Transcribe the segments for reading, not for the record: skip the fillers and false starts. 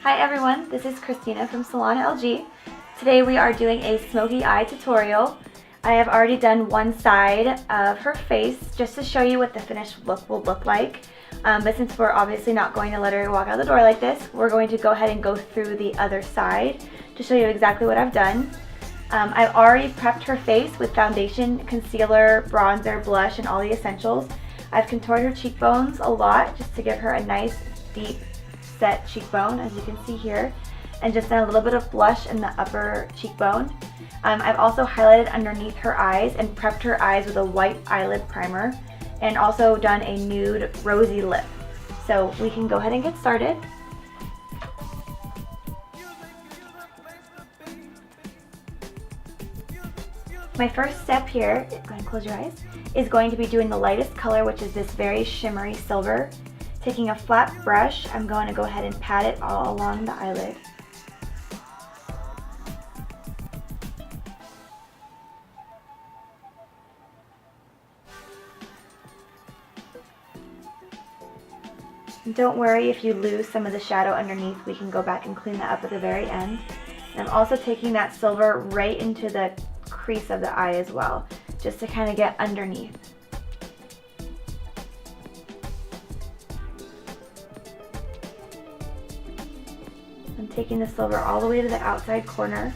Hi everyone, this is Christina from Salon LG. Today we are doing a smoky eye tutorial. I have already done one side of her face just to show you what the finished look will look like. But since we're obviously not going to let her walk out the door like this, we're going to go ahead and go through the other side to show you exactly what I've done. I've already prepped her face with foundation, concealer, bronzer, blush, and all the essentials. I've contoured her cheekbones a lot just to give her a nice deep set cheekbone, as you can see here, and just done a little bit of blush in the upper cheekbone. I've also highlighted underneath her eyes and prepped her eyes with a white eyelid primer, and also done a nude rosy lip. So we can go ahead and get started. My first step here, go ahead and close your eyes, is going to be doing the lightest color, which is this very shimmery silver. Taking a flat brush, I'm going to go ahead and pat it all along the eyelid. And don't worry if you lose some of the shadow underneath, we can go back and clean that up at the very end. And I'm also taking that silver right into the crease of the eye as well, just to kind of get underneath. I'm taking the silver all the way to the outside corner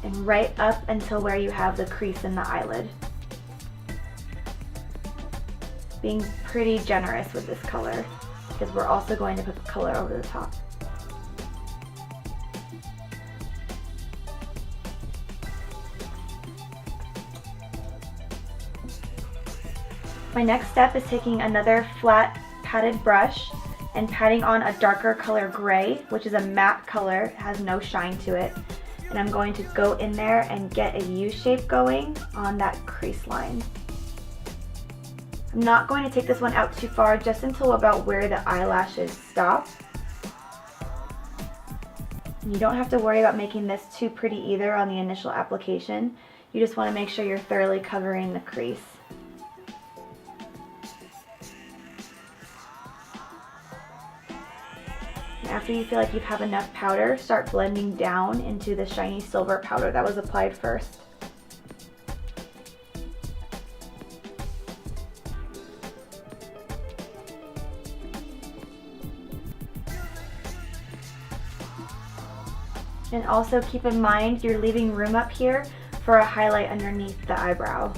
and right up until where you have the crease in the eyelid. Being pretty generous with this color because we're also going to put the color over the top. My next step is taking another flat padded brush and patting on a darker color gray, which is a matte color, it has no shine to it. And I'm going to go in there and get a U shape going on that crease line. I'm not going to take this one out too far, just until about where the eyelashes stop. And you don't have to worry about making this too pretty either on the initial application. You just want to make sure you're thoroughly covering the crease. After you feel like you have enough powder, start blending down into the shiny silver powder that was applied first. And also keep in mind you're leaving room up here for a highlight underneath the eyebrow.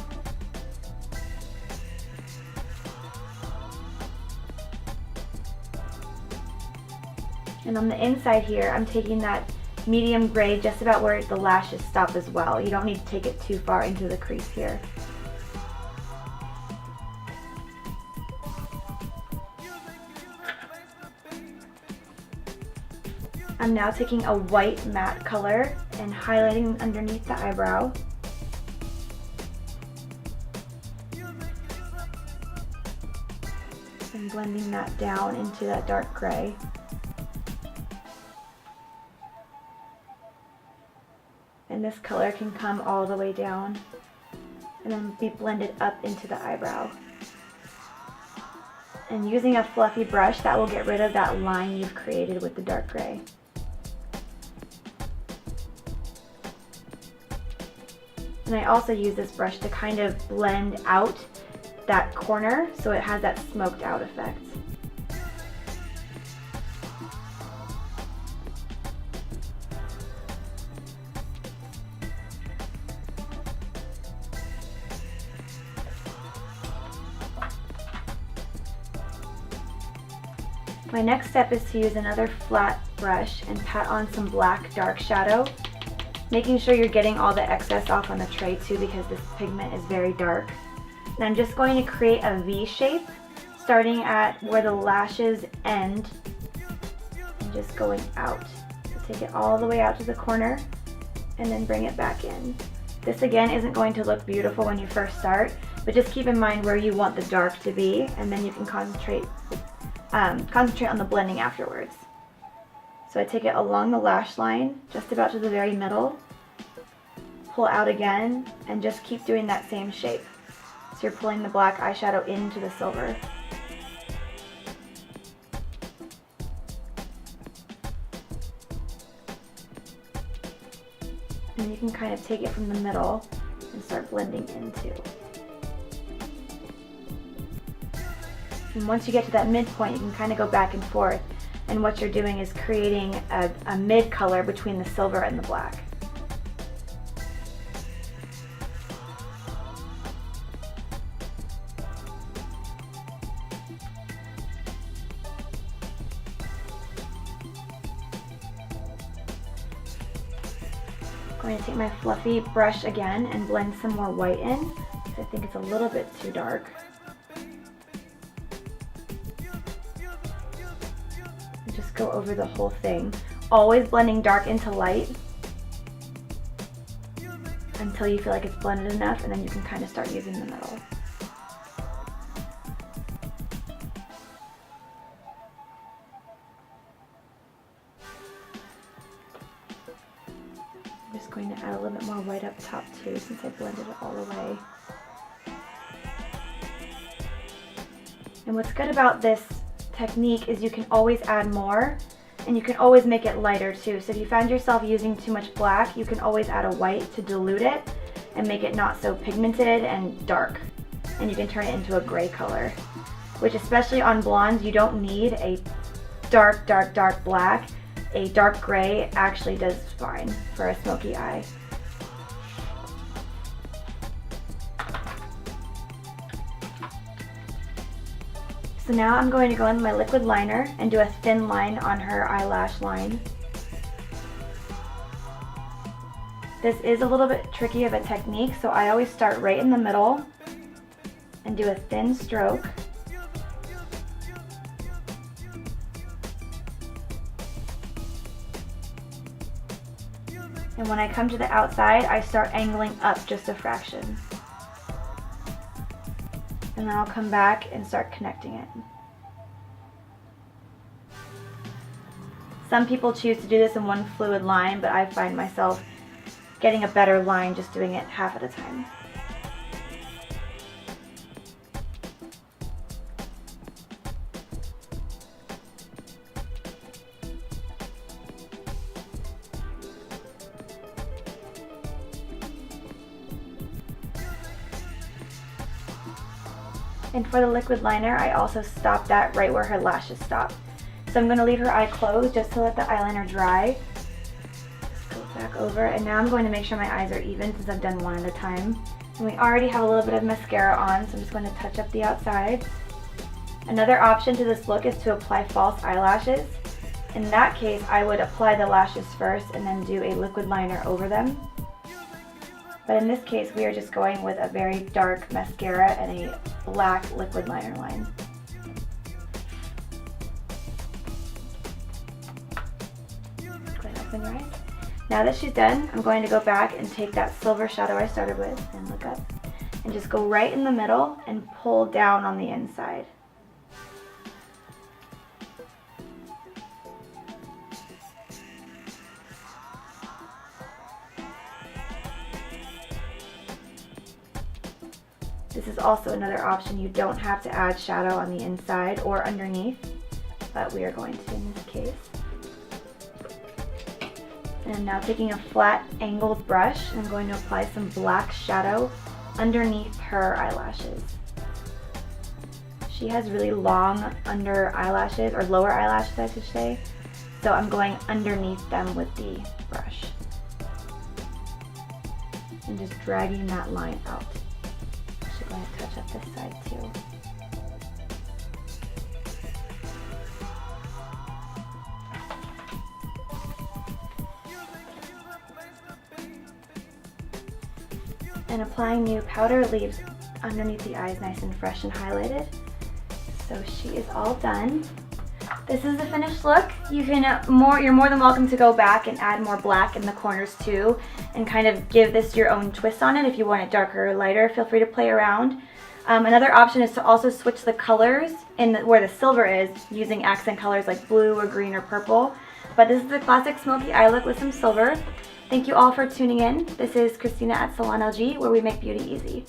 And on the inside here, I'm taking that medium gray just about where the lashes stop as well. You don't need to take it too far into the crease here. I'm now taking a white matte color and highlighting underneath the eyebrow. And blending that down into that dark gray. And this color can come all the way down and then be blended up into the eyebrow. And using a fluffy brush, that will get rid of that line you've created with the dark gray. And I also use this brush to kind of blend out that corner so it has that smoked out effect. My next step is to use another flat brush and pat on some black dark shadow, making sure you're getting all the excess off on the tray too, because this pigment is very dark. And I'm just going to create a V shape, starting at where the lashes end and just going out. So take it all the way out to the corner and then bring it back in. This again isn't going to look beautiful when you first start, but just keep in mind where you want the dark to be, and then you can concentrate on the blending afterwards. So I take it along the lash line, just about to the very middle, pull out again, and just keep doing that same shape. So you're pulling the black eyeshadow into the silver. then you can kind of take it from the middle and start blending into. And once you get to that midpoint, you can kind of go back and forth, and what you're doing is creating a mid color between the silver and the black. I'm going to take my fluffy brush again and blend some more white in, because I think it's a little bit too dark. And just go over the whole thing, always blending dark into light until you feel like it's blended enough, and then you can kind of start using the middle. I'm just going to add a little bit more white up top too, since I blended it all the way. And what's good about this technique is you can always add more, and you can always make it lighter too. So if you found yourself using too much black, you can always add a white to dilute it and make it not so pigmented and dark. And you can turn it into a gray color, which especially on blondes, you don't need a dark, dark, dark black. A dark gray actually does fine for a smoky eye. So now I'm going to go in with my liquid liner and do a thin line on her eyelash line. This is a little bit tricky of a technique, so I always start right in the middle and do a thin stroke. And when I come to the outside, I start angling up just a fraction. And then I'll come back and start connecting it. Some people choose to do this in one fluid line, but I find myself getting a better line just doing it half at a time. And for the liquid liner, I also stopped that right where her lashes stop. So I'm going to leave her eye closed just to let the eyeliner dry. Just go back over, and now I'm going to make sure my eyes are even since I've done one at a time. And we already have a little bit of mascara on, so I'm just going to touch up the outside. Another option to this look is to apply false eyelashes. In that case, I would apply the lashes first and then do a liquid liner over them. But in this case, we are just going with a very dark mascara and a black liquid liner line. Go ahead and open your eyes. Now that she's done, I'm going to go back and take that silver shadow I started with and look up and just go right in the middle and pull down on the inside. This is also another option. You don't have to add shadow on the inside or underneath, but we are going to in this case. And I'm now taking a flat angled brush and I'm going to apply some black shadow underneath her eyelashes. She has really long under eyelashes, or lower eyelashes I should say, so I'm going underneath them with the brush and just dragging that line out. I'm going to touch up this side too. And applying new powder leaves underneath the eyes nice and fresh and highlighted. So she is all done. This is the finished look. You can you're more than welcome to go back and add more black in the corners too, and kind of give this your own twist on it. If you want it darker or lighter, feel free to play around. Another option is to also switch the colors where the silver is, using accent colors like blue or green or purple. But this is the classic smoky eye look with some silver. Thank you all for tuning in. This is Christina at Salon LG, where we make beauty easy.